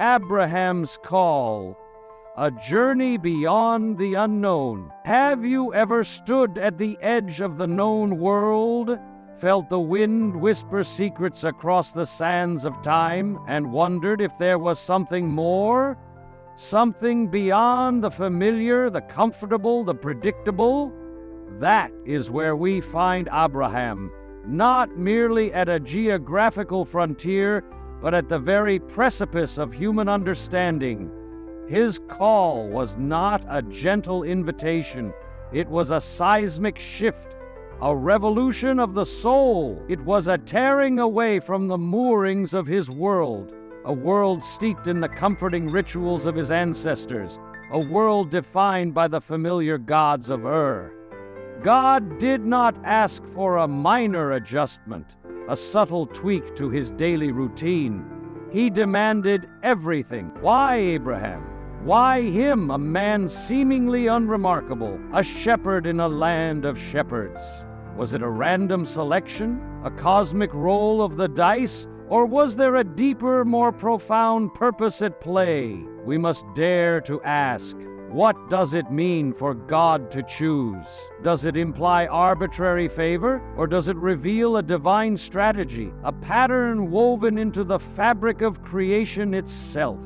Abraham's Call, a journey beyond the unknown. Have you ever stood at the edge of the known world, felt the wind whisper secrets across the sands of time, and wondered if there was something more? Something beyond the familiar, the comfortable, the predictable? That is where we find Abraham, not merely at a geographical frontier, but at the very precipice of human understanding. His call was not a gentle invitation. It was a seismic shift, a revolution of the soul. It was a tearing away from the moorings of his world, a world steeped in the comforting rituals of his ancestors, a world defined by the familiar gods of Ur. God did not ask for a minor adjustment, a subtle tweak to his daily routine. He demanded everything. Why Abraham? Why him, a man seemingly unremarkable, a shepherd in a land of shepherds? Was it a random selection, a cosmic roll of the dice, or was there a deeper, more profound purpose at play? We must dare to ask. What does it mean for God to choose? Does it imply arbitrary favor, or does it reveal a divine strategy, a pattern woven into the fabric of creation itself?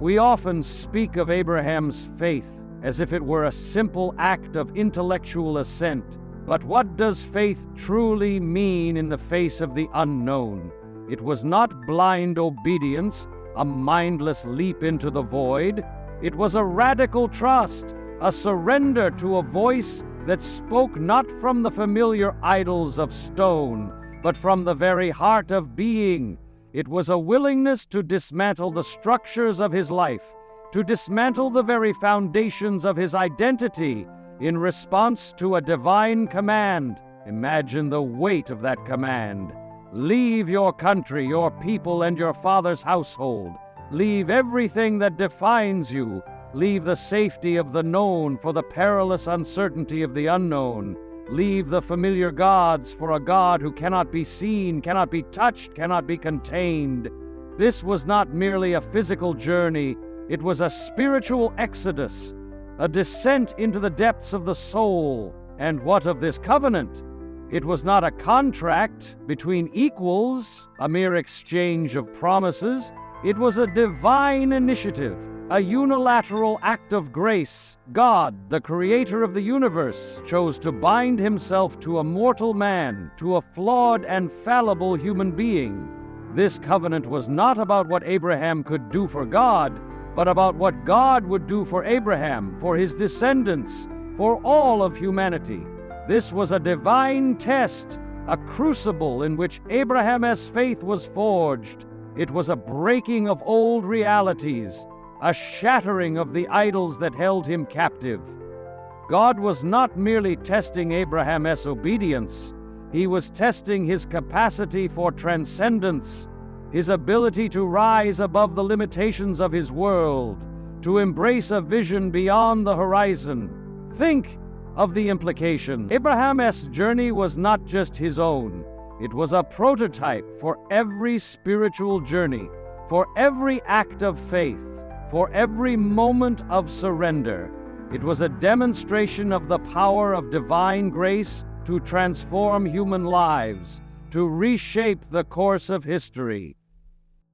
We often speak of Abraham's faith as if it were a simple act of intellectual assent. But what does faith truly mean in the face of the unknown? It was not blind obedience, a mindless leap into the void. It was a radical trust, a surrender to a voice that spoke not from the familiar idols of stone, but from the very heart of being. It was a willingness to dismantle the structures of his life, to dismantle the very foundations of his identity in response to a divine command. Imagine the weight of that command. Leave your country, your people, and your father's household. Leave everything that defines you. Leave the safety of the known for the perilous uncertainty of the unknown. Leave the familiar gods for a God who cannot be seen, cannot be touched, cannot be contained. This was not merely a physical journey. It was a spiritual exodus, a descent into the depths of the soul. And what of this covenant? It was not a contract between equals, a mere exchange of promises. It was a divine initiative, a unilateral act of grace. God, the creator of the universe, chose to bind himself to a mortal man, to a flawed and fallible human being. This covenant was not about what Abraham could do for God, but about what God would do for Abraham, for his descendants, for all of humanity. This was a divine test, a crucible in which Abraham's faith was forged. It was a breaking of old realities, a shattering of the idols that held him captive. God was not merely testing Abraham's obedience. He was testing his capacity for transcendence, his ability to rise above the limitations of his world, to embrace a vision beyond the horizon. Think of the implication. Abraham's journey was not just his own. It was a prototype for every spiritual journey, for every act of faith, for every moment of surrender. It was a demonstration of the power of divine grace to transform human lives, to reshape the course of history.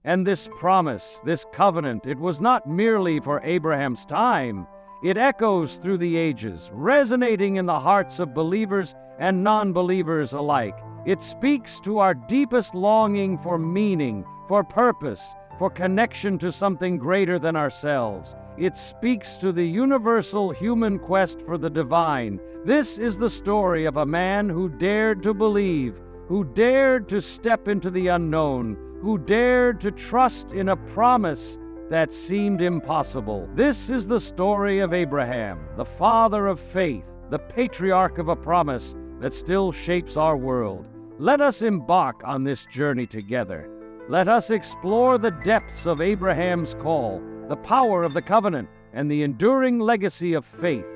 And this promise, this covenant, it was not merely for Abraham's time. It echoes through the ages, resonating in the hearts of believers and non-believers alike. It speaks to our deepest longing for meaning, for purpose, for connection to something greater than ourselves. It speaks to the universal human quest for the divine. This is the story of a man who dared to believe, who dared to step into the unknown, who dared to trust in a promise that seemed impossible. This is the story of Abraham, the father of faith, the patriarch of a promise that still shapes our world. Let us embark on this journey together. Let us explore the depths of Abraham's call, the power of the covenant, and the enduring legacy of faith.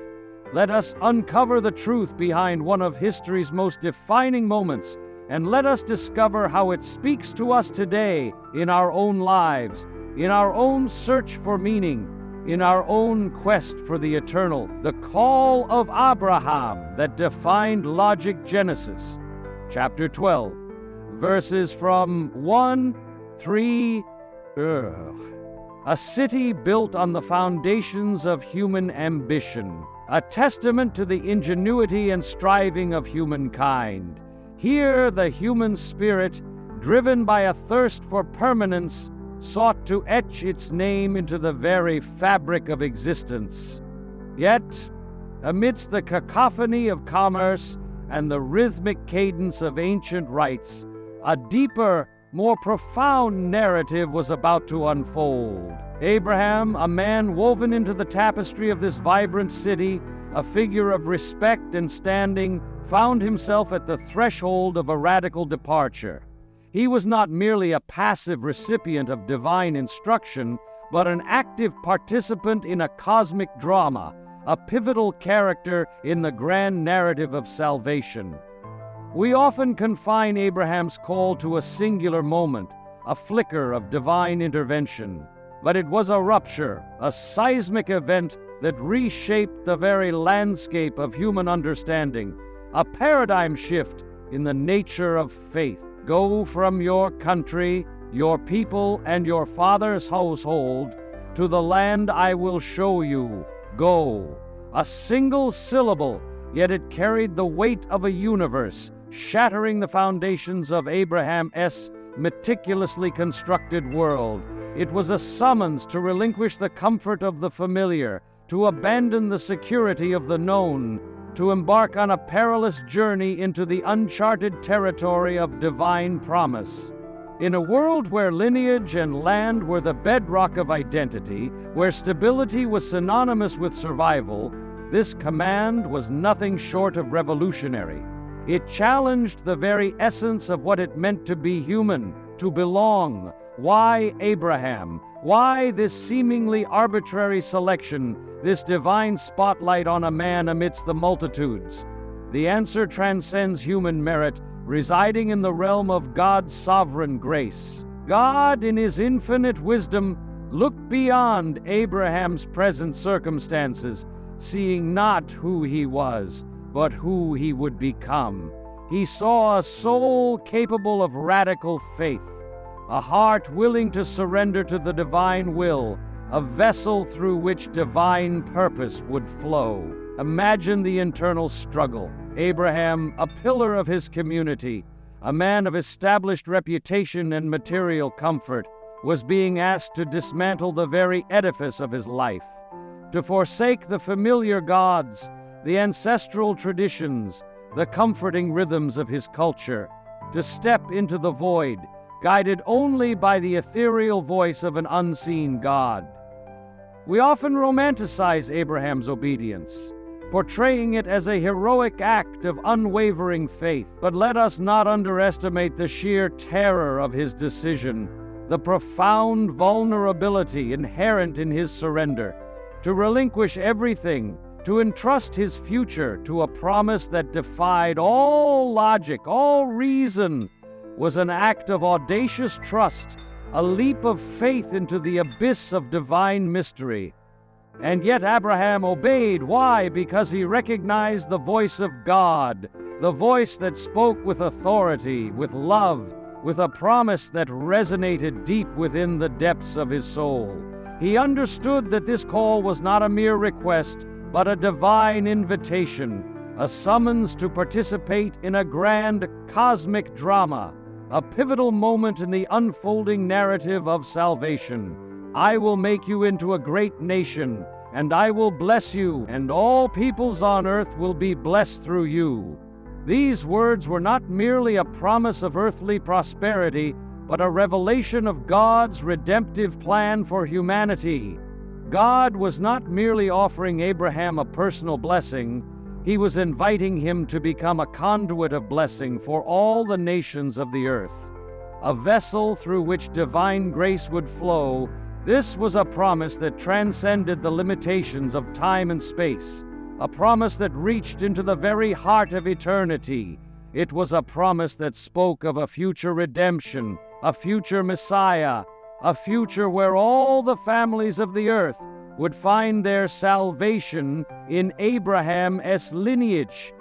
Let us uncover the truth behind one of history's most defining moments, and let us discover how it speaks to us today in our own lives. in our own search for meaning, in our own quest for the eternal. The call of Abraham that defined logic. Genesis chapter 12, verses from 1-3. A city built on the foundations of human ambition, a testament to the ingenuity and striving of humankind. Here the human spirit, driven by a thirst for permanence, sought to etch its name into the very fabric of existence. Yet, amidst the cacophony of commerce and the rhythmic cadence of ancient rites, a deeper, more profound narrative was about to unfold. Abraham, a man woven into the tapestry of this vibrant city, a figure of respect and standing, found himself at the threshold of a radical departure. He was not merely a passive recipient of divine instruction, but an active participant in a cosmic drama, a pivotal character in the grand narrative of salvation. We often confine Abraham's call to a singular moment, a flicker of divine intervention. But it was a rupture, a seismic event that reshaped the very landscape of human understanding, a paradigm shift in the nature of faith. Go from your country, your people, and your father's household to the land I will show you. Go. A single syllable, yet it carried the weight of a universe, shattering the foundations of Abraham's meticulously constructed world. It was a summons to relinquish the comfort of the familiar, to abandon the security of the known, to embark on a perilous journey into the uncharted territory of divine promise. In a world where lineage and land were the bedrock of identity, where stability was synonymous with survival, this command was nothing short of revolutionary. It challenged the very essence of what it meant to be human, to belong. Why Abraham? Why this seemingly arbitrary selection, this divine spotlight on a man amidst the multitudes? The answer transcends human merit, residing in the realm of God's sovereign grace. God, in his infinite wisdom, looked beyond Abraham's present circumstances, seeing not who he was, but who he would become. He saw a soul capable of radical faith, a heart willing to surrender to the divine will, a vessel through which divine purpose would flow. Imagine the internal struggle. Abraham, a pillar of his community, a man of established reputation and material comfort, was being asked to dismantle the very edifice of his life, to forsake the familiar gods, the ancestral traditions, the comforting rhythms of his culture, to step into the void, guided only by the ethereal voice of an unseen God. We often romanticize Abraham's obedience, portraying it as a heroic act of unwavering faith. But let us not underestimate the sheer terror of his decision, the profound vulnerability inherent in his surrender. To relinquish everything, to entrust his future to a promise that defied all logic, all reason, was an act of audacious trust, a leap of faith into the abyss of divine mystery. And yet Abraham obeyed. Why? Because he recognized the voice of God, the voice that spoke with authority, with love, with a promise that resonated deep within the depths of his soul. He understood that this call was not a mere request, but a divine invitation, a summons to participate in a grand cosmic drama, a pivotal moment in the unfolding narrative of salvation. I will make you into a great nation, and I will bless you, and all peoples on earth will be blessed through you. These words were not merely a promise of earthly prosperity, but a revelation of God's redemptive plan for humanity. God was not merely offering Abraham a personal blessing, he was inviting him to become a conduit of blessing for all the nations of the earth, a vessel through which divine grace would flow. This was a promise that transcended the limitations of time and space, a promise that reached into the very heart of eternity. It was a promise that spoke of a future redemption, a future Messiah, a future where all the families of the earth would find their salvation in Abraham's lineage.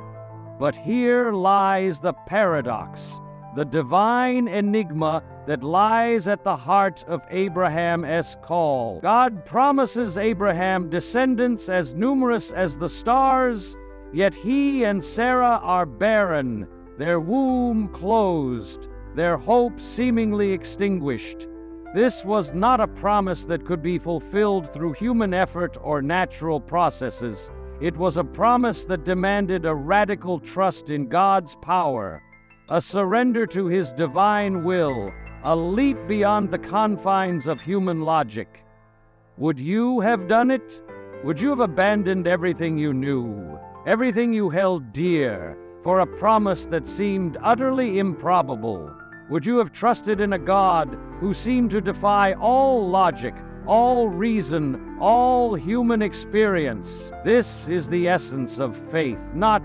But here lies the paradox, the divine enigma that lies at the heart of Abraham's call. God promises Abraham descendants as numerous as the stars, yet he and Sarah are barren, their womb closed, their hope seemingly extinguished. This was not a promise that could be fulfilled through human effort or natural processes. It was a promise that demanded a radical trust in God's power, a surrender to His divine will, a leap beyond the confines of human logic. Would you have done it? Would you have abandoned everything you knew, everything you held dear, for a promise that seemed utterly improbable? Would you have trusted in a God who seemed to defy all logic, all reason, all human experience? This is the essence of faith, not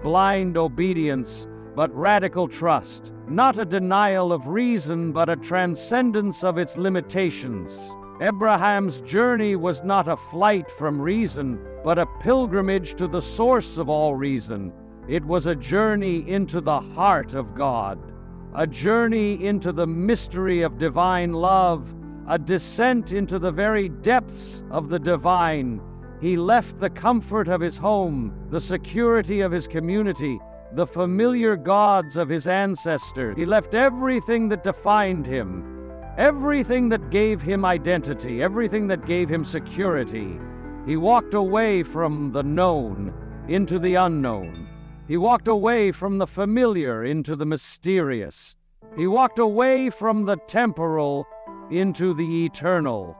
blind obedience, but radical trust, not a denial of reason, but a transcendence of its limitations. Abraham's journey was not a flight from reason, but a pilgrimage to the source of all reason. It was a journey into the heart of God, a journey into the mystery of divine love, a descent into the very depths of the divine. He left the comfort of his home, the security of his community, the familiar gods of his ancestors. He left everything that defined him, everything that gave him identity, everything that gave him security. He walked away from the known into the unknown. He walked away from the familiar into the mysterious. He walked away from the temporal into the eternal.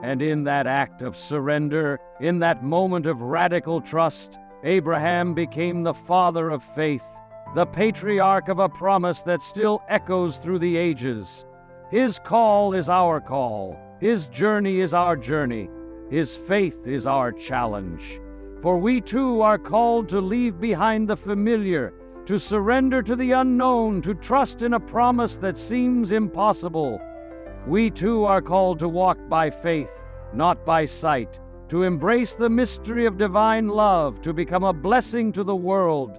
And in that act of surrender, in that moment of radical trust, Abraham became the father of faith, the patriarch of a promise that still echoes through the ages. His call is our call. His journey is our journey. His faith is our challenge. For we too are called to leave behind the familiar, to surrender to the unknown, to trust in a promise that seems impossible. We too are called to walk by faith, not by sight, to embrace the mystery of divine love, to become a blessing to the world.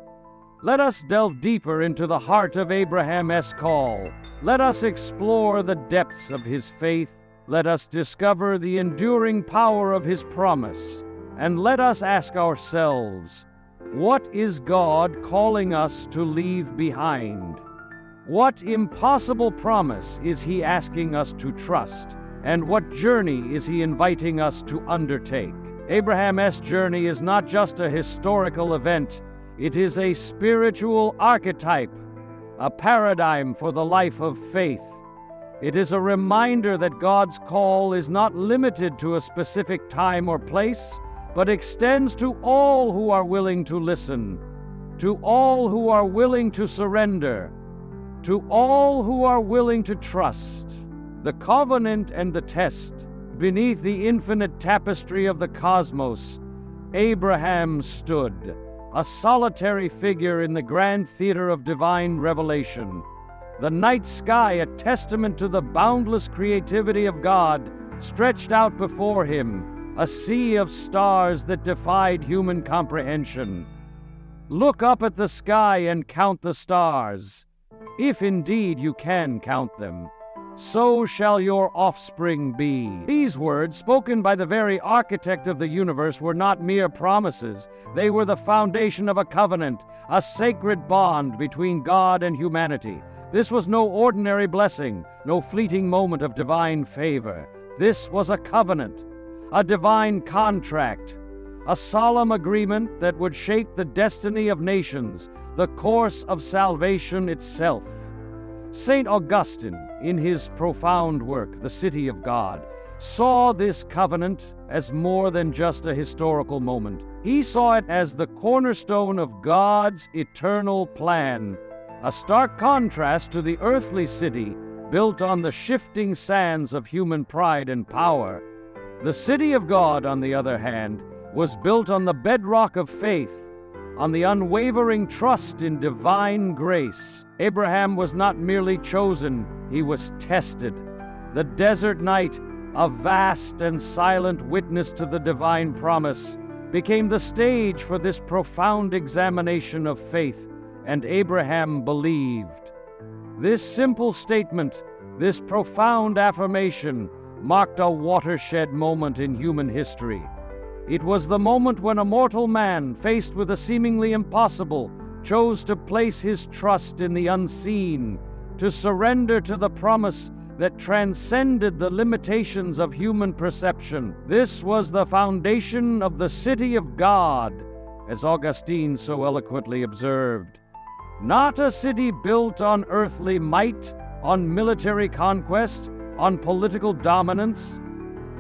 Let us delve deeper into the heart of Abraham's call. Let us explore the depths of his faith. Let us discover the enduring power of his promise. And let us ask ourselves, what is God calling us to leave behind? What impossible promise is He asking us to trust? And what journey is He inviting us to undertake? Abraham's journey is not just a historical event. It is a spiritual archetype, a paradigm for the life of faith. It is a reminder that God's call is not limited to a specific time or place, but extends to all who are willing to listen, to all who are willing to surrender, to all who are willing to trust. The covenant and the test. Beneath the infinite tapestry of the cosmos, Abraham stood, a solitary figure in the grand theater of divine revelation. The night sky, a testament to the boundless creativity of God, stretched out before him, a sea of stars that defied human comprehension. Look up at the sky and count the stars, if indeed you can count them. So shall your offspring be. These words, spoken by the very architect of the universe, were not mere promises. They were the foundation of a covenant, a sacred bond between God and humanity. This was no ordinary blessing, no fleeting moment of divine favor. This was a covenant, a divine contract, a solemn agreement that would shape the destiny of nations, the course of salvation itself. St. Augustine, in his profound work, The City of God, saw this covenant as more than just a historical moment. He saw it as the cornerstone of God's eternal plan, a stark contrast to the earthly city built on the shifting sands of human pride and power. The city of God, on the other hand, was built on the bedrock of faith, on the unwavering trust in divine grace. Abraham was not merely chosen, he was tested. The desert night, a vast and silent witness to the divine promise, became the stage for this profound examination of faith, and Abraham believed. This simple statement, this profound affirmation, marked a watershed moment in human history. It was the moment when a mortal man, faced with a seemingly impossible, chose to place his trust in the unseen, to surrender to the promise that transcended the limitations of human perception. This was the foundation of the city of God, as Augustine so eloquently observed. Not a city built on earthly might, on military conquest, on political dominance,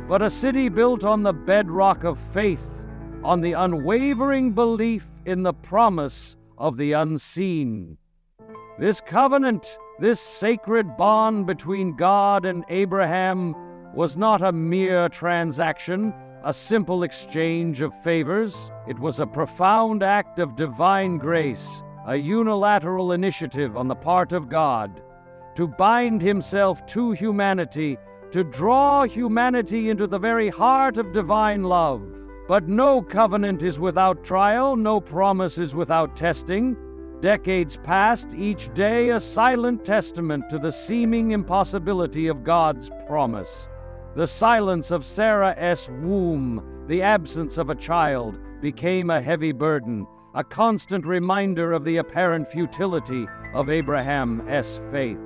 but a city built on the bedrock of faith, on the unwavering belief in the promise of the unseen. This covenant, this sacred bond between God and Abraham, was not a mere transaction, a simple exchange of favors. It was a profound act of divine grace, a unilateral initiative on the part of God to bind himself to humanity, to draw humanity into the very heart of divine love. But no covenant is without trial, no promise is without testing. Decades passed, each day a silent testament to the seeming impossibility of God's promise. The silence of Sarah's womb, the absence of a child, became a heavy burden, a constant reminder of the apparent futility of Abraham's faith.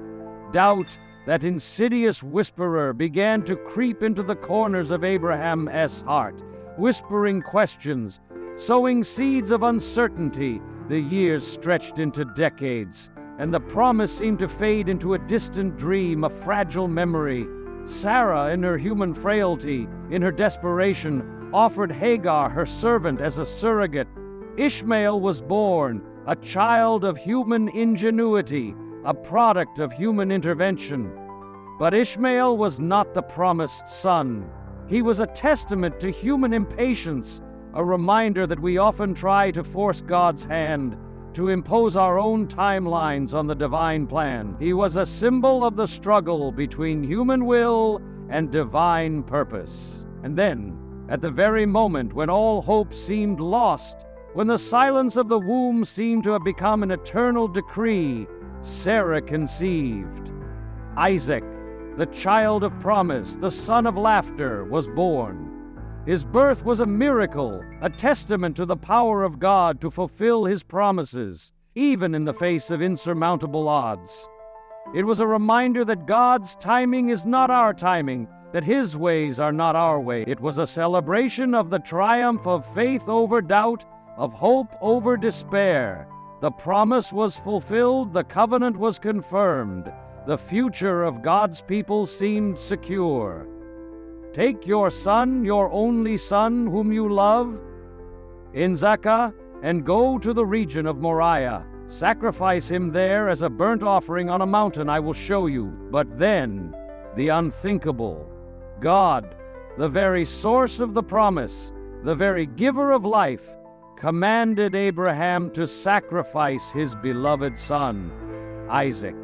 Doubt, that insidious whisperer, began to creep into the corners of Abraham's heart, whispering questions, sowing seeds of uncertainty. The years stretched into decades, and the promise seemed to fade into a distant dream, a fragile memory. Sarah, in her human frailty, in her desperation, offered Hagar, her servant, as a surrogate. Ishmael was born, a child of human ingenuity, a product of human intervention. But Ishmael was not the promised son. He was a testament to human impatience, a reminder that we often try to force God's hand, to impose our own timelines on the divine plan. He was a symbol of the struggle between human will and divine purpose. And then, at the very moment when all hope seemed lost, when the silence of the womb seemed to have become an eternal decree, Sarah conceived. Isaac, the child of promise, the son of laughter, was born. His birth was a miracle, a testament to the power of God to fulfill his promises, even in the face of insurmountable odds. It was a reminder that God's timing is not our timing, that his ways are not our way. It was a celebration of the triumph of faith over doubt, of hope over despair. The promise was fulfilled, the covenant was confirmed, the future of God's people seemed secure. Take your son, your only son, whom you love, Isaac, and go to the region of Moriah. Sacrifice him there as a burnt offering on a mountain I will show you. But then, the unthinkable. God, the very source of the promise, the very giver of life, commanded Abraham to sacrifice his beloved son, Isaac.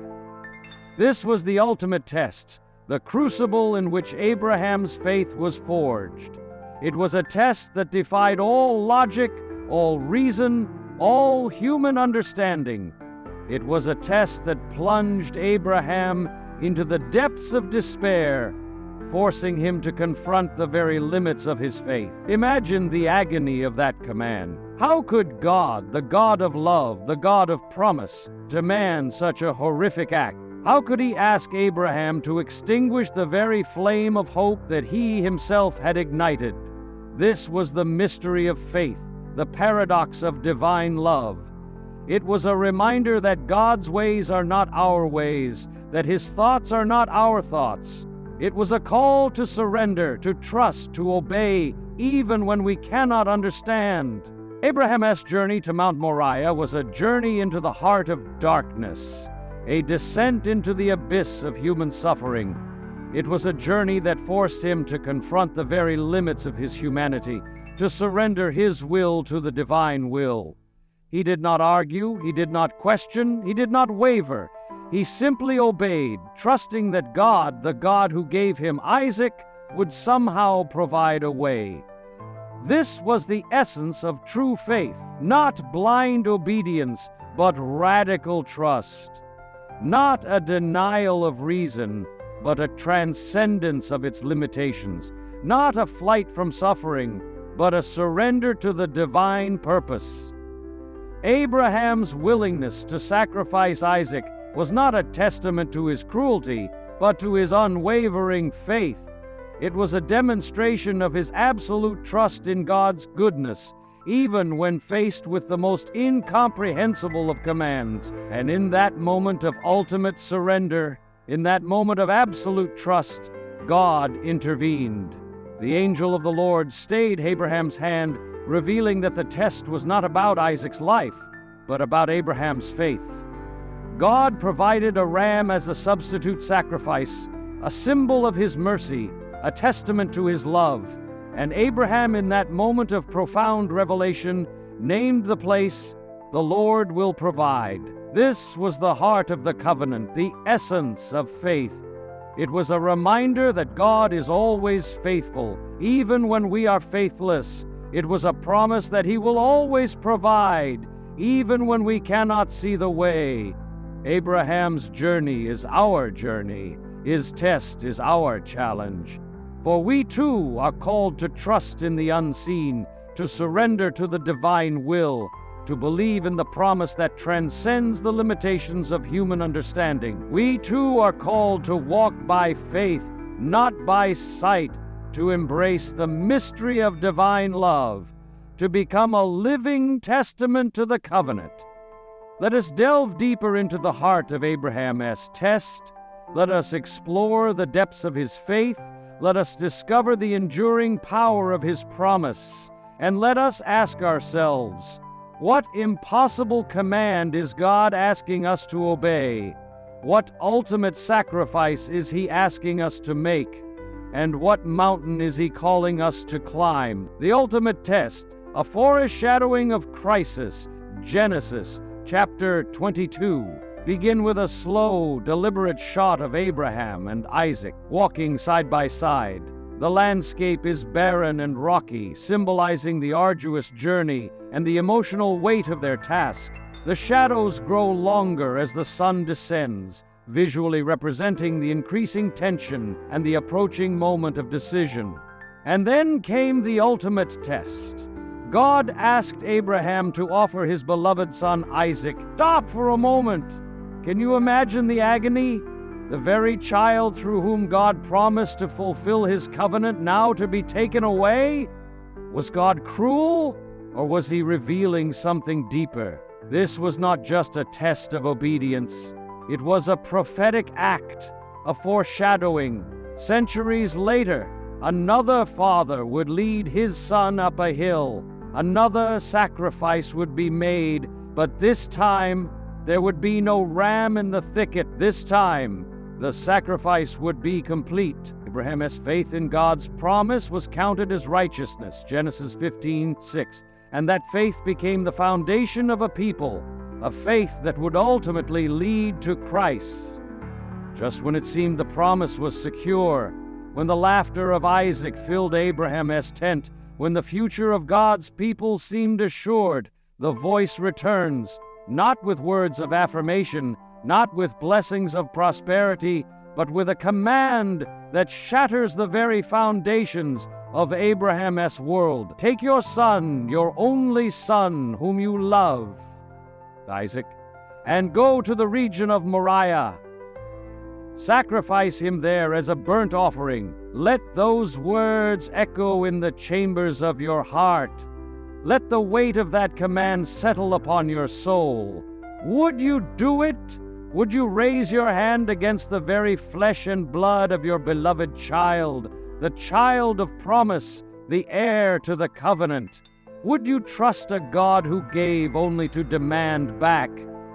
This was the ultimate test, the crucible in which Abraham's faith was forged. It was a test that defied all logic, all reason, all human understanding. It was a test that plunged Abraham into the depths of despair, forcing him to confront the very limits of his faith. Imagine the agony of that command. How could God, the God of love, the God of promise, demand such a horrific act? How could he ask Abraham to extinguish the very flame of hope that he himself had ignited? This was the mystery of faith, the paradox of divine love. It was a reminder that God's ways are not our ways, that his thoughts are not our thoughts. It was a call to surrender, to trust, to obey, even when we cannot understand. Abraham's journey to Mount Moriah was a journey into the heart of darkness, a descent into the abyss of human suffering. It was a journey that forced him to confront the very limits of his humanity, to surrender his will to the divine will. He did not argue, he did not question, he did not waver. He simply obeyed, trusting that God, the God who gave him Isaac, would somehow provide a way. This was the essence of true faith, not blind obedience, but radical trust. Not a denial of reason, but a transcendence of its limitations. Not a flight from suffering, but a surrender to the divine purpose. Abraham's willingness to sacrifice Isaac was not a testament to his cruelty, but to his unwavering faith. It was a demonstration of his absolute trust in God's goodness, even when faced with the most incomprehensible of commands. And in that moment of ultimate surrender, in that moment of absolute trust, God intervened. The angel of the Lord stayed Abraham's hand, revealing that the test was not about Isaac's life, but about Abraham's faith. God provided a ram as a substitute sacrifice, a symbol of his mercy, a testament to his love. And Abraham, in that moment of profound revelation, named the place, "The Lord will provide." This was the heart of the covenant, the essence of faith. It was a reminder that God is always faithful, even when we are faithless. It was a promise that he will always provide, even when we cannot see the way. Abraham's journey is our journey. His test is our challenge. For we too are called to trust in the unseen, to surrender to the divine will, to believe in the promise that transcends the limitations of human understanding. We too are called to walk by faith, not by sight, to embrace the mystery of divine love, to become a living testament to the covenant. Let us delve deeper into the heart of Abraham's test. Let us explore the depths of his faith. Let us discover the enduring power of his promise. And let us ask ourselves, what impossible command is God asking us to obey? What ultimate sacrifice is he asking us to make? And what mountain is he calling us to climb? The ultimate test, a foreshadowing of crisis. Genesis chapter 22. Begin with a slow, deliberate shot of Abraham and Isaac walking side by side. The landscape is barren and rocky, symbolizing the arduous journey and the emotional weight of their task. The shadows grow longer as the sun descends, visually representing the increasing tension and the approaching moment of decision. And then came the ultimate test. God asked Abraham to offer his beloved son Isaac. Stop for a moment. Can you imagine the agony? The very child through whom God promised to fulfill his covenant now to be taken away? Was God cruel, or was he revealing something deeper? This was not just a test of obedience. It was a prophetic act, a foreshadowing. Centuries later, another father would lead his son up a hill. Another sacrifice would be made, but this time there would be no ram in the thicket. This time, the sacrifice would be complete. Abraham's faith in God's promise was counted as righteousness, Genesis 15:6, and that faith became the foundation of a people, a faith that would ultimately lead to Christ. Just when it seemed the promise was secure, when the laughter of Isaac filled Abraham's tent, when the future of God's people seemed assured, the voice returns, not with words of affirmation, not with blessings of prosperity, but with a command that shatters the very foundations of Abraham's world. Take your son, your only son, whom you love, Isaac, and go to the region of Moriah. Sacrifice him there as a burnt offering. Let those words echo in the chambers of your heart. Let the weight of that command settle upon your soul. Would you do it? Would you raise your hand against the very flesh and blood of your beloved child, the child of promise, the heir to the covenant? Would you trust a God who gave only to demand back?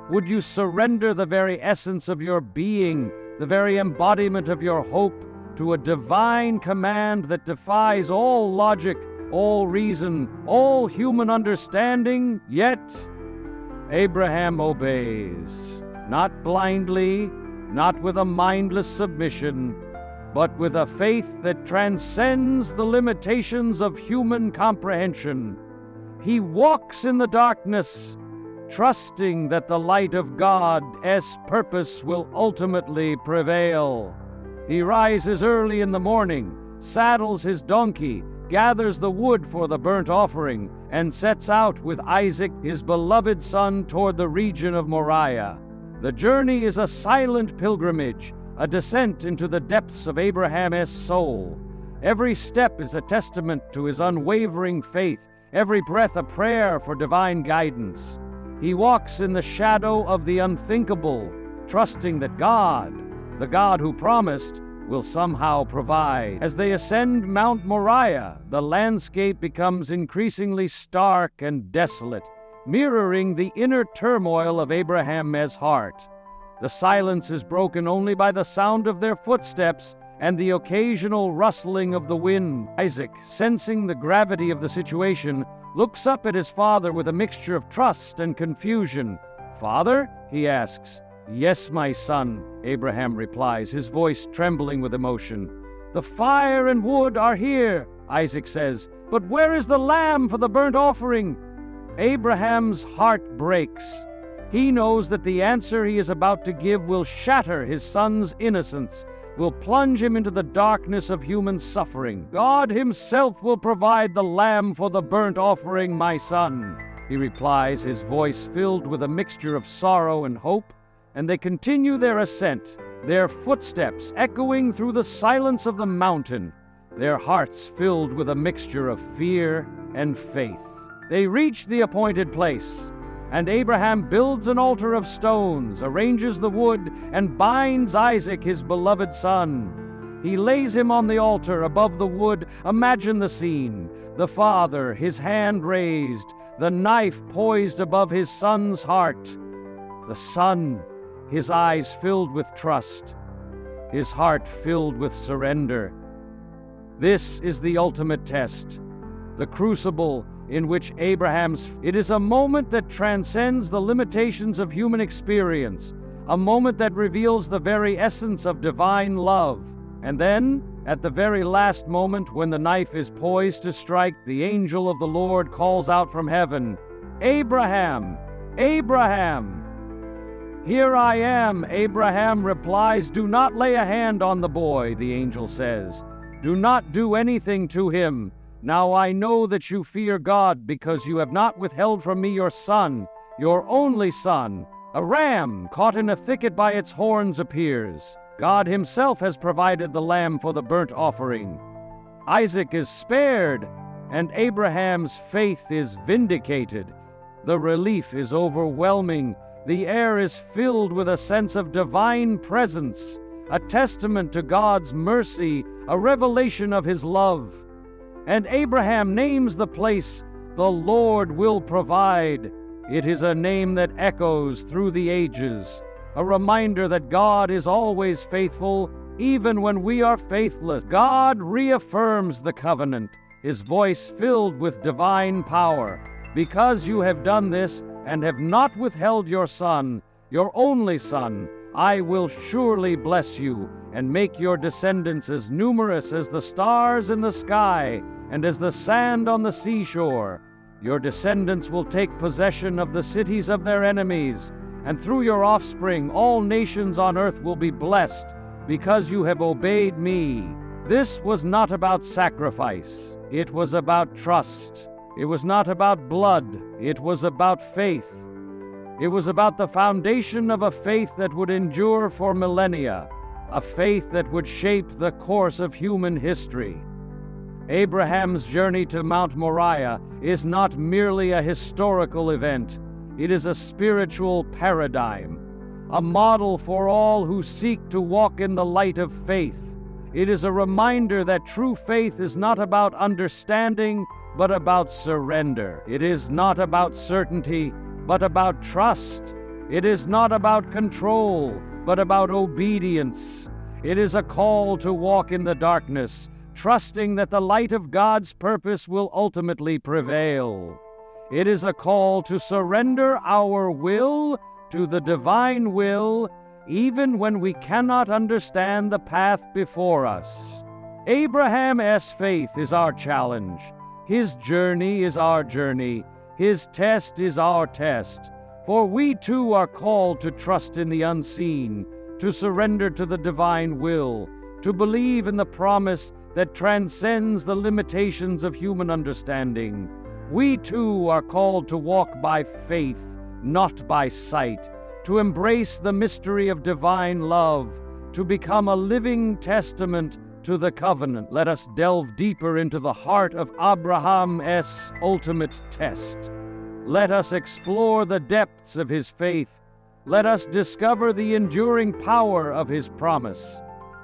Would you surrender the very essence of your being, the very embodiment of your hope, to a divine command that defies all logic, all reason, all human understanding? Yet Abraham obeys. not blindly, not with a mindless submission, but with a faith that transcends the limitations of human comprehension. He walks in the darkness, trusting that the light of God's purpose will ultimately prevail. He rises early in the morning, saddles his donkey, gathers the wood for the burnt offering, and sets out with Isaac, his beloved son, toward the region of Moriah. The journey is a silent pilgrimage, a descent into the depths of Abraham's soul. Every step is a testament to his unwavering faith, every breath a prayer for divine guidance. He walks in the shadow of the unthinkable, trusting that God, the God who promised, will somehow provide. As they ascend Mount Moriah, the landscape becomes increasingly stark and desolate, mirroring the inner turmoil of Abraham's heart. The silence is broken only by the sound of their footsteps and the occasional rustling of the wind. Isaac, sensing the gravity of the situation, looks up at his father with a mixture of trust and confusion. "Father?" he asks. "Yes, my son," Abraham replies, his voice trembling with emotion. "The fire and wood are here," Isaac says, "but where is the lamb for the burnt offering?" Abraham's heart breaks. He knows that the answer he is about to give will shatter his son's innocence, will plunge him into the darkness of human suffering. "God himself will provide the lamb for the burnt offering, my son," he replies, his voice filled with a mixture of sorrow and hope. And they continue their ascent, their footsteps echoing through the silence of the mountain, their hearts filled with a mixture of fear and faith. They reach the appointed place, and Abraham builds an altar of stones, arranges the wood, and binds Isaac, his beloved son. He lays him on the altar above the wood. Imagine the scene: the father, his hand raised, the knife poised above his son's heart. The son, his eyes filled with trust, his heart filled with surrender. This is the ultimate test, the crucible in which it is a moment that transcends the limitations of human experience, a moment that reveals the very essence of divine love. And then, at the very last moment, when the knife is poised to strike, the angel of the Lord calls out from heaven, "Abraham! Abraham!" "Here I am," Abraham replies. "Do not lay a hand on the boy," the angel says. "Do not do anything to him. Now I know that you fear God, because you have not withheld from me your son, your only son." A ram caught in a thicket by its horns appears. God himself has provided the lamb for the burnt offering. Isaac is spared, and Abraham's faith is vindicated. The relief is overwhelming. The air is filled with a sense of divine presence, a testament to God's mercy, a revelation of his love. And Abraham names the place, "The Lord will provide." It is a name that echoes through the ages, a reminder that God is always faithful, even when we are faithless. God reaffirms the covenant, his voice filled with divine power. "Because you have done this, and have not withheld your son, your only son, I will surely bless you, and make your descendants as numerous as the stars in the sky, and as the sand on the seashore. Your descendants will take possession of the cities of their enemies, and through your offspring all nations on earth will be blessed, because you have obeyed me." This was not about sacrifice. It was about trust. It was not about blood. It was about faith. It was about the foundation of a faith that would endure for millennia, a faith that would shape the course of human history. Abraham's journey to Mount Moriah is not merely a historical event. It is a spiritual paradigm, a model for all who seek to walk in the light of faith. It is a reminder that true faith is not about understanding, but about surrender. It is not about certainty, but about trust. It is not about control, but about obedience. It is a call to walk in the darkness, trusting that the light of God's purpose will ultimately prevail. It is a call to surrender our will to the divine will, even when we cannot understand the path before us. Abraham's faith is our challenge. His journey is our journey. His test is our test. For we too are called to trust in the unseen, to surrender to the divine will, to believe in the promise that transcends the limitations of human understanding. We too are called to walk by faith, not by sight, to embrace the mystery of divine love, to become a living testament to the covenant. Let us delve deeper into the heart of Abraham's ultimate test. Let us explore the depths of his faith. Let us discover the enduring power of his promise.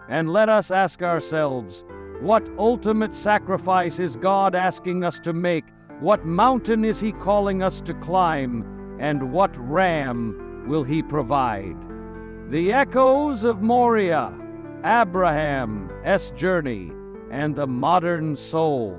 And let us ask ourselves, what ultimate sacrifice is God asking us to make? What mountain is he calling us to climb? And what ram will he provide? The echoes of Moriah, Abraham's journey, and the modern soul.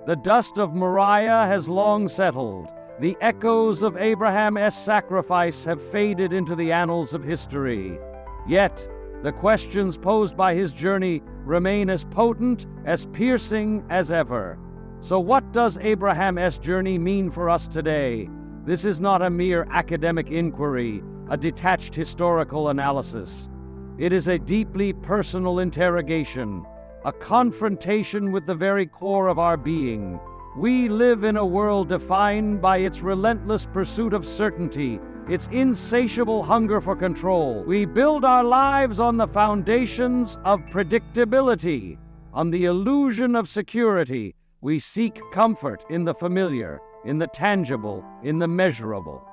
The dust of Moriah has long settled. The echoes of Abraham's sacrifice have faded into the annals of history. Yet, the questions posed by his journey remain as potent, as piercing as ever. So what does Abraham's journey mean for us today? This is not a mere academic inquiry, a detached historical analysis. It is a deeply personal interrogation, a confrontation with the very core of our being. We live in a world defined by its relentless pursuit of certainty, its insatiable hunger for control. We build our lives on the foundations of predictability, on the illusion of security. We seek comfort in the familiar, in the tangible, in the measurable.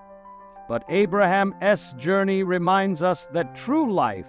But Abraham's journey reminds us that true life,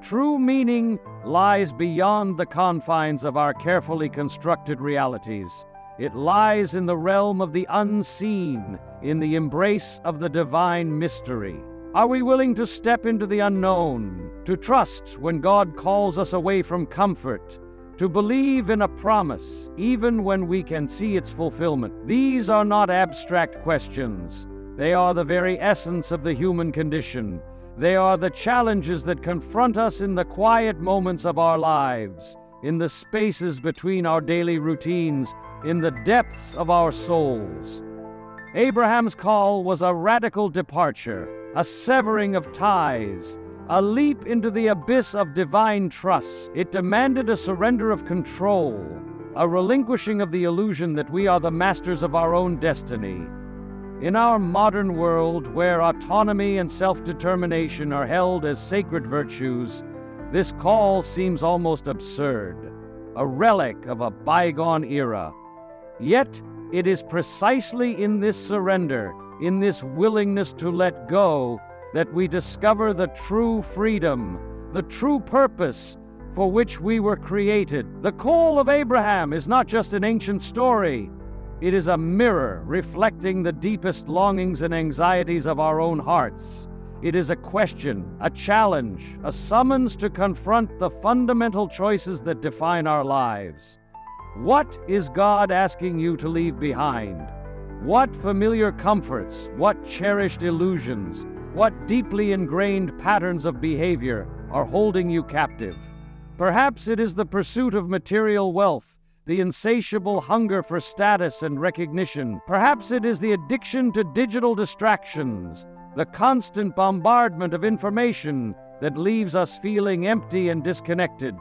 true meaning, lies beyond the confines of our carefully constructed realities. It lies in the realm of the unseen, in the embrace of the divine mystery. Are we willing to step into the unknown, to trust when God calls us away from comfort, to believe in a promise, even when we can see its fulfillment? These are not abstract questions. They are the very essence of the human condition. They are the challenges that confront us in the quiet moments of our lives, in the spaces between our daily routines, in the depths of our souls. Abraham's call was a radical departure, a severing of ties, a leap into the abyss of divine trust. It demanded a surrender of control, a relinquishing of the illusion that we are the masters of our own destiny. In our modern world, where autonomy and self-determination are held as sacred virtues, this call seems almost absurd, a relic of a bygone era. Yet, it is precisely in this surrender, in this willingness to let go, that we discover the true freedom, the true purpose for which we were created. The call of Abraham is not just an ancient story. It is a mirror reflecting the deepest longings and anxieties of our own hearts. It is a question, a challenge, a summons to confront the fundamental choices that define our lives. What is God asking you to leave behind? What familiar comforts, what cherished illusions, what deeply ingrained patterns of behavior are holding you captive? Perhaps it is the pursuit of material wealth, the insatiable hunger for status and recognition. Perhaps it is the addiction to digital distractions, the constant bombardment of information that leaves us feeling empty and disconnected.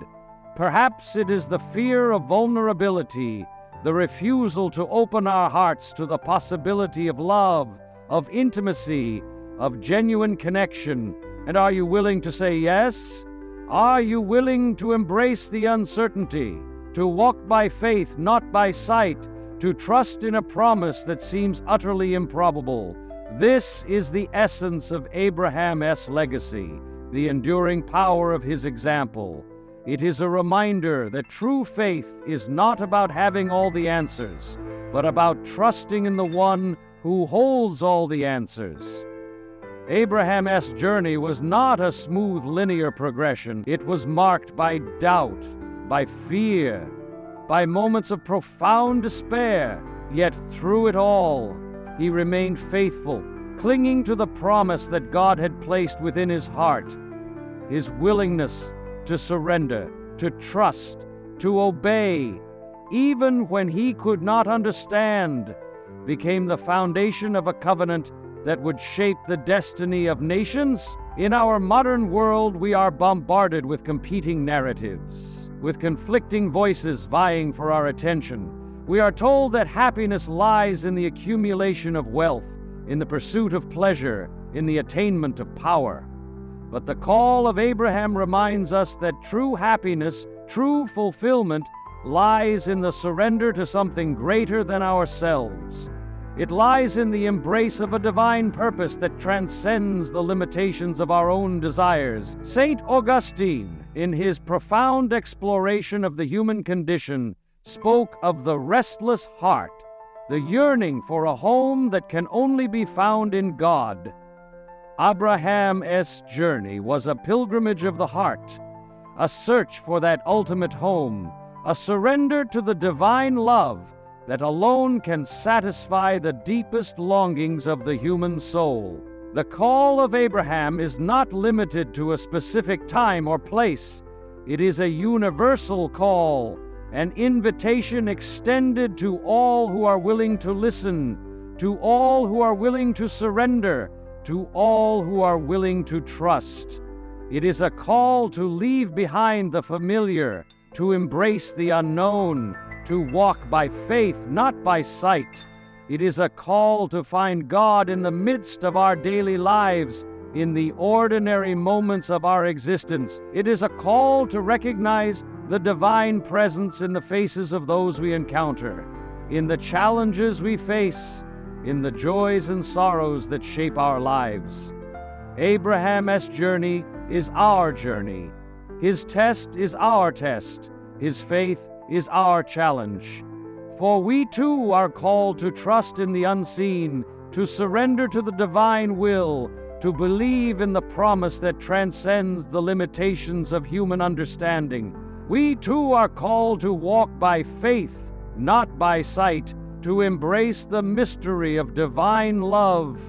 Perhaps it is the fear of vulnerability, the refusal to open our hearts to the possibility of love, of intimacy, of genuine connection. And are you willing to say yes? Are you willing to embrace the uncertainty, to walk by faith, not by sight, to trust in a promise that seems utterly improbable? This is the essence of Abraham's legacy, the enduring power of his example. It is a reminder that true faith is not about having all the answers, but about trusting in the one who holds all the answers. Abraham's journey was not a smooth linear progression. It was marked by doubt, by fear, by moments of profound despair. Yet through it all, he remained faithful. clinging to the promise that God had placed within his heart. His willingness to surrender, to trust, to obey, even when he could not understand, became the foundation of a covenant that would shape the destiny of nations. In our modern world, we are bombarded with competing narratives, with conflicting voices vying for our attention. We are told that happiness lies in the accumulation of wealth, in the pursuit of pleasure, in the attainment of power. But the call of Abraham reminds us that true happiness, true fulfillment, lies in the surrender to something greater than ourselves. It lies in the embrace of a divine purpose that transcends the limitations of our own desires. St. Augustine, in his profound exploration of the human condition, spoke of the restless heart, the yearning for a home that can only be found in God. Abraham's journey was a pilgrimage of the heart, a search for that ultimate home, a surrender to the divine love that alone can satisfy the deepest longings of the human soul. The call of Abraham is not limited to a specific time or place. It is a universal call, an invitation extended to all who are willing to listen, to all who are willing to surrender, to all who are willing to trust. It is a call to leave behind the familiar, to embrace the unknown, to walk by faith, not by sight. It is a call to find God in the midst of our daily lives, in the ordinary moments of our existence. It is a call to recognize the divine presence in the faces of those we encounter, in the challenges we face, in the joys and sorrows that shape our lives. Abraham's journey is our journey. His test is our test. His faith is our challenge. For we too are called to trust in the unseen, to surrender to the divine will, to believe in the promise that transcends the limitations of human understanding. We too are called to walk by faith, not by sight, to embrace the mystery of divine love,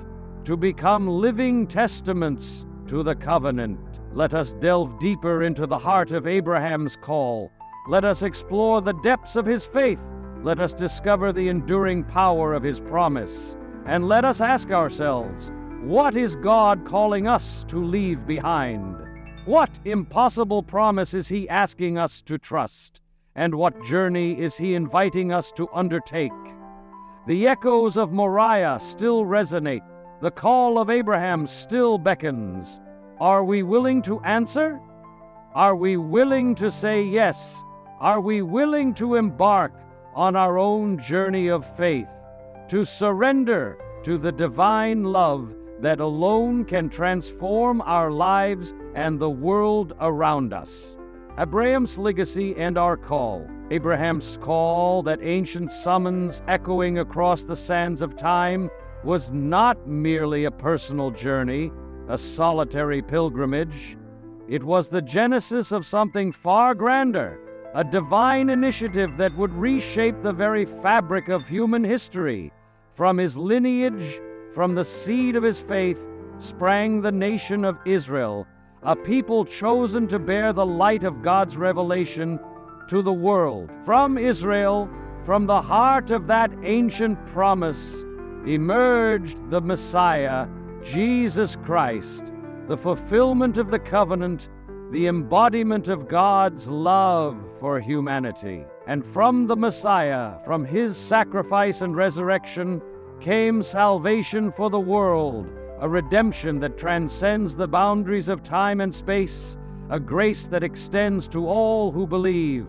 to become living testaments to the covenant. Let us delve deeper into the heart of Abraham's call. Let us explore the depths of his faith. Let us discover the enduring power of his promise. And let us ask ourselves, what is God calling us to leave behind? What impossible promise is he asking us to trust? And what journey is he inviting us to undertake? The echoes of Moriah still resonate. The call of Abraham still beckons. Are we willing to answer? Are we willing to say yes? Are we willing to embark on our own journey of faith, to surrender to the divine love that alone can transform our lives and the world around us? Abraham's legacy and our call. Abraham's call, that ancient summons echoing across the sands of time, was not merely a personal journey, a solitary pilgrimage. It was the genesis of something far grander, a divine initiative that would reshape the very fabric of human history. From his lineage, from the seed of his faith, sprang the nation of Israel, a people chosen to bear the light of God's revelation to the world. From Israel, from the heart of that ancient promise, emerged the Messiah, Jesus Christ, the fulfillment of the covenant, the embodiment of God's love for humanity. And from the Messiah, from his sacrifice and resurrection, came salvation for the world, a redemption that transcends the boundaries of time and space, a grace that extends to all who believe.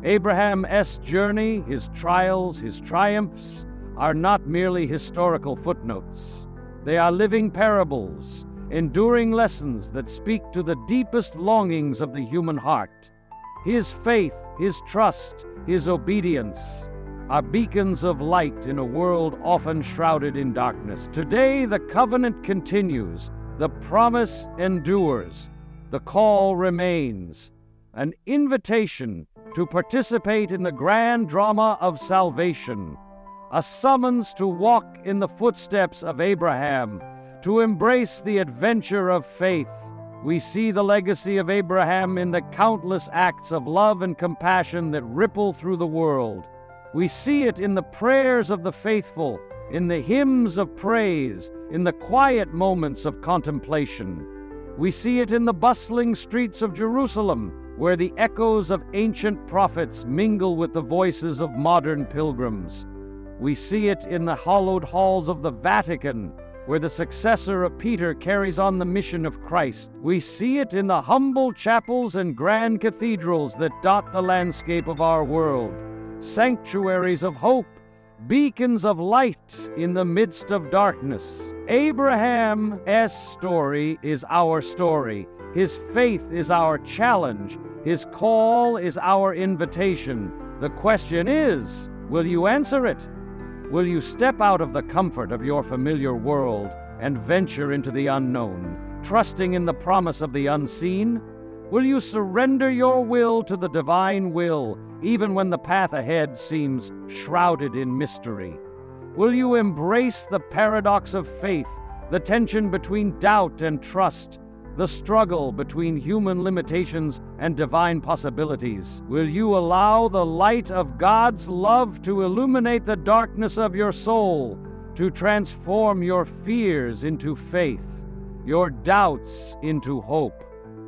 Abraham's journey, his trials, his triumphs, are not merely historical footnotes. They are living parables, enduring lessons that speak to the deepest longings of the human heart. His faith, his trust, his obedience are beacons of light in a world often shrouded in darkness. Today, the covenant continues, the promise endures, the call remains, an invitation to participate in the grand drama of salvation, a summons to walk in the footsteps of Abraham, to embrace the adventure of faith. We see the legacy of Abraham in the countless acts of love and compassion that ripple through the world. We see it in the prayers of the faithful, in the hymns of praise, in the quiet moments of contemplation. We see it in the bustling streets of Jerusalem, where the echoes of ancient prophets mingle with the voices of modern pilgrims. We see it in the hallowed halls of the Vatican, where the successor of Peter carries on the mission of Christ. We see it in the humble chapels and grand cathedrals that dot the landscape of our world, sanctuaries of hope, beacons of light in the midst of darkness. Abraham's story is our story. His faith is our challenge. His call is our invitation. The question is, will you answer it? Will you step out of the comfort of your familiar world and venture into the unknown, trusting in the promise of the unseen? Will you surrender your will to the divine will, even when the path ahead seems shrouded in mystery? Will you embrace the paradox of faith, the tension between doubt and trust, the struggle between human limitations and divine possibilities? Will you allow the light of God's love to illuminate the darkness of your soul, to transform your fears into faith, your doubts into hope,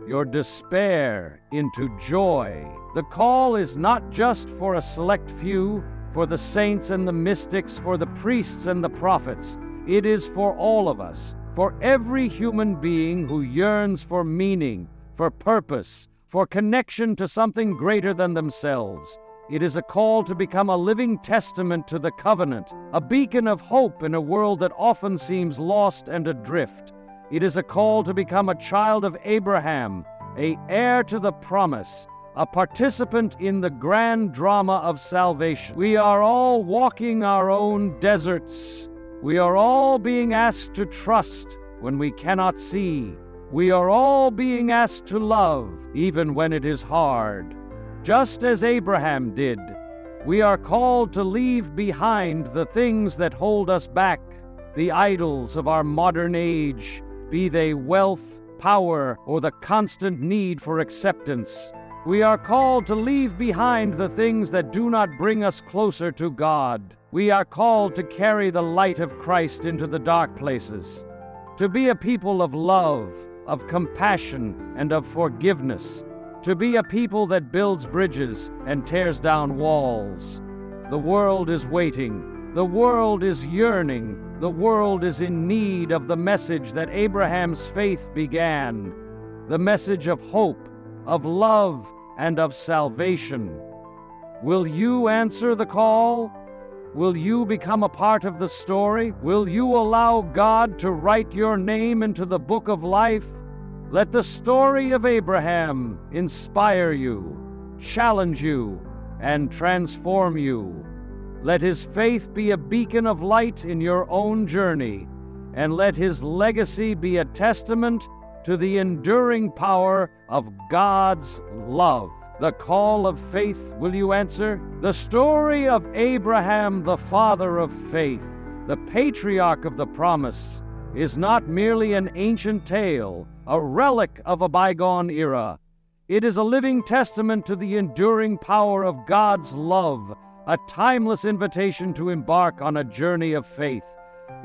your despair into joy? The call is not just for a select few, for the saints and the mystics, for the priests and the prophets. It is for all of us, for every human being who yearns for meaning, for purpose, for connection to something greater than themselves. It is a call to become a living testament to the covenant, a beacon of hope in a world that often seems lost and adrift. It is a call to become a child of Abraham, an heir to the promise, a participant in the grand drama of salvation. We are all walking our own deserts. We are all being asked to trust when we cannot see. We are all being asked to love, even when it is hard. Just as Abraham did, we are called to leave behind the things that hold us back, the idols of our modern age, be they wealth, power, or the constant need for acceptance. We are called to leave behind the things that do not bring us closer to God. We are called to carry the light of Christ into the dark places, to be a people of love, of compassion, and of forgiveness, to be a people that builds bridges and tears down walls. The world is waiting. The world is yearning. The world is in need of the message that Abraham's faith began, the message of hope, of love, and of salvation. Will you answer the call? Will you become a part of the story? Will you allow God to write your name into the book of life? Let the story of Abraham inspire you, challenge you, and transform you. Let his faith be a beacon of light in your own journey, and let his legacy be a testament to the enduring power of God's love. The call of faith, will you answer? The story of Abraham, the father of faith, the patriarch of the promise, is not merely an ancient tale, a relic of a bygone era. It is a living testament to the enduring power of God's love, a timeless invitation to embark on a journey of faith.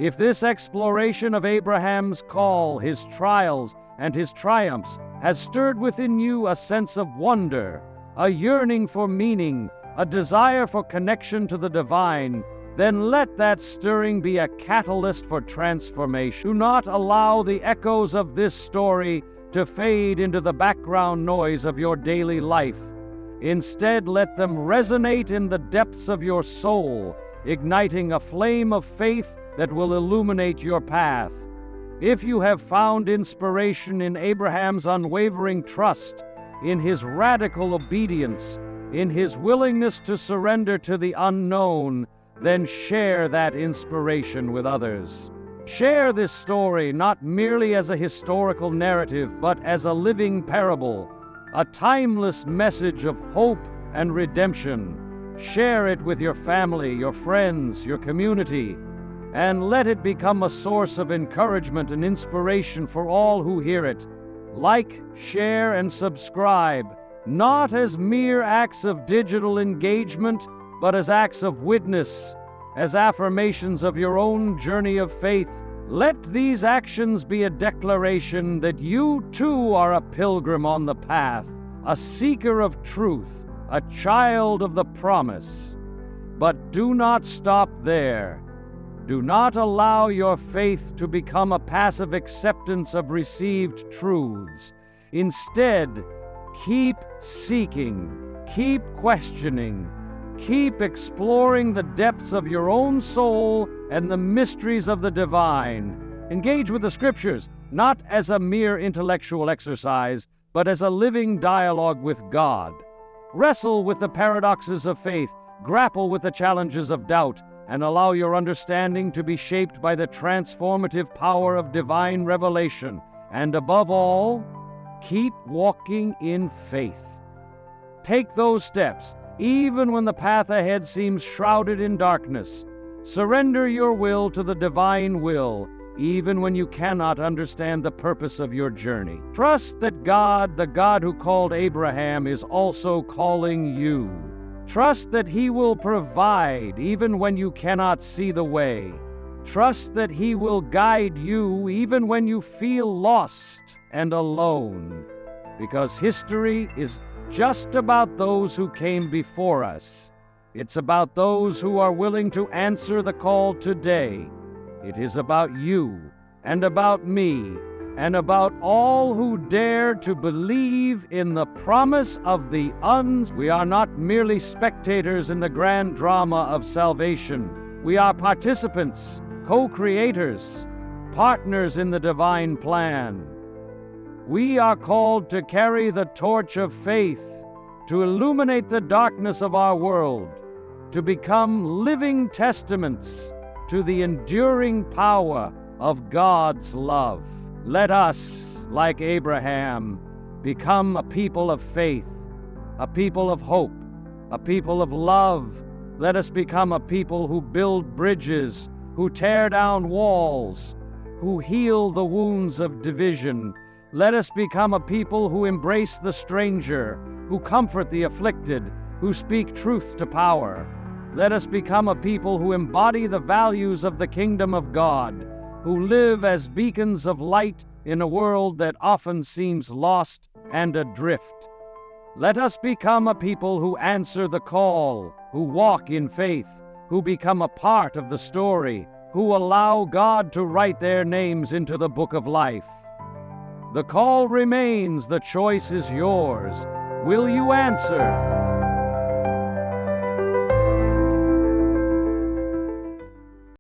If this exploration of Abraham's call, his trials, and his triumphs has stirred within you a sense of wonder, a yearning for meaning, a desire for connection to the divine, then let that stirring be a catalyst for transformation. Do not allow the echoes of this story to fade into the background noise of your daily life. Instead, let them resonate in the depths of your soul, igniting a flame of faith that will illuminate your path. If you have found inspiration in Abraham's unwavering trust, in his radical obedience, in his willingness to surrender to the unknown, then share that inspiration with others. Share this story not merely as a historical narrative, but as a living parable, a timeless message of hope and redemption. Share it with your family, your friends, your community, and let it become a source of encouragement and inspiration for all who hear it. Like, share, and subscribe, not as mere acts of digital engagement, but as acts of witness, as affirmations of your own journey of faith. Let these actions be a declaration that you too are a pilgrim on the path, a seeker of truth, a child of the promise. But do not stop there. Do not allow your faith to become a passive acceptance of received truths. Instead, keep seeking, keep questioning, keep exploring the depths of your own soul and the mysteries of the divine. Engage with the scriptures, not as a mere intellectual exercise, but as a living dialogue with God. Wrestle with the paradoxes of faith, grapple with the challenges of doubt, and allow your understanding to be shaped by the transformative power of divine revelation. And above all, keep walking in faith. Take those steps, even when the path ahead seems shrouded in darkness. Surrender your will to the divine will, even when you cannot understand the purpose of your journey. Trust that God, the God who called Abraham, is also calling you. Trust that He will provide even when you cannot see the way. Trust that He will guide you even when you feel lost and alone. Because history is just about those who came before us. It's about those who are willing to answer the call today. It is about you and about me and about all who dare to believe in the promise of the We are not merely spectators in the grand drama of salvation. We are participants, co-creators, partners in the divine plan. We are called to carry the torch of faith, to illuminate the darkness of our world, to become living testaments to the enduring power of God's love. Let us, like Abraham, become a people of faith, a people of hope, a people of love. Let us become a people who build bridges, who tear down walls, who heal the wounds of division. Let us become a people who embrace the stranger, who comfort the afflicted, who speak truth to power. Let us become a people who embody the values of the kingdom of God, who live as beacons of light in a world that often seems lost and adrift. Let us become a people who answer the call, who walk in faith, who become a part of the story, who allow God to write their names into the book of life. The call remains, the choice is yours. Will you answer?